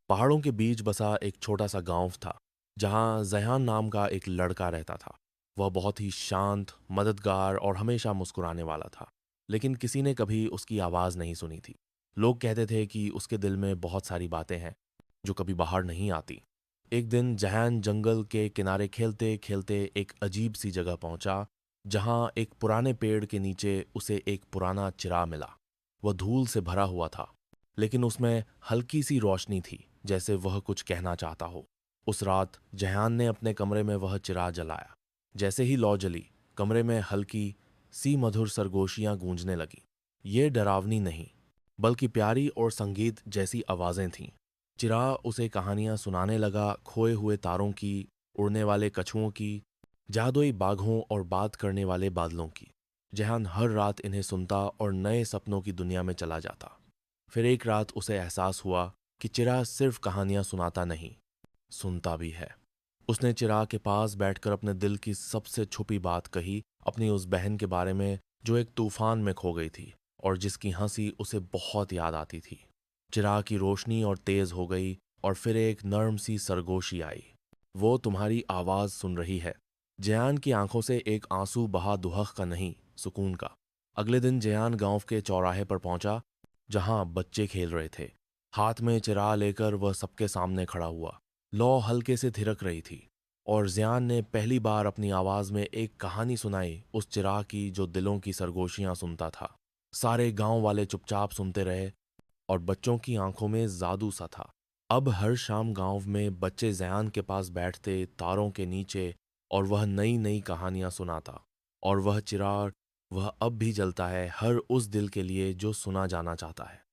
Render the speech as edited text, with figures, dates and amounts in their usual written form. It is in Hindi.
पहाड़ों के बीच बसा एक छोटा सा गांव था, जहां जयान नाम का एक लड़का रहता था। वह बहुत ही शांत, मददगार और हमेशा मुस्कुराने वाला था। लेकिन किसी ने कभी उसकी आवाज़ नहीं सुनी थी। लोग कहते थे कि उसके दिल में बहुत सारी बातें हैं जो कभी बाहर नहीं आती। एक दिन जहान जंगल के किनारे खेलते खेलते एक अजीब सी जगह पहुंचा, जहां एक पुराने पेड़ के नीचे उसे एक पुराना चिराग मिला। वह धूल से भरा हुआ था, लेकिन उसमें हल्की सी रोशनी थी, जैसे वह कुछ कहना चाहता हो। उस रात जहान ने अपने कमरे में वह चिराग जलाया। जैसे ही लौ जली, कमरे में हल्की सी मधुर सरगोशियां गूंजने लगी। ये डरावनी नहीं, बल्कि प्यारी और संगीत जैसी आवाजें थीं। चिराग उसे कहानियां सुनाने लगा, खोए हुए तारों की, उड़ने वाले कछुओं की, जादुई बाघों और बात करने वाले बादलों की। जहान हर रात इन्हें सुनता और नए सपनों की दुनिया में चला जाता। फिर एक रात उसे एहसास हुआ कि चिराग सिर्फ कहानियां सुनाता नहीं, सुनता भी है। उसने चिराग के पास बैठकर अपने दिल की सबसे छुपी बात कही, अपनी उस बहन के बारे में जो एक तूफान में खो गई थी और जिसकी हंसी उसे बहुत याद आती थी। चिराग की रोशनी और तेज हो गई और फिर एक नर्म सी सरगोशी आई। वो तुम्हारी आवाज सुन रही है। जयान की आंखों से एक आंसू बहा, दुहक का नहीं, सुकून का। अगले दिन जयान गांव के चौराहे पर पहुंचा, जहां बच्चे खेल रहे थे। हाथ में चिराग लेकर वह सबके सामने खड़ा हुआ। लौ हल्के से थिरक रही थी और जियान ने पहली बार अपनी आवाज में एक कहानी सुनाई, उस चिराग की जो दिलों की सरगोशियां सुनता था। सारे गांव वाले चुपचाप सुनते रहे और बच्चों की आंखों में जादू सा था। अब हर शाम गांव में बच्चे जयान के पास बैठते, तारों के नीचे, और वह नई नई कहानियां सुनाता। और वह चिराग, वह अब भी जलता है, हर उस दिल के लिए जो सुना जाना चाहता है।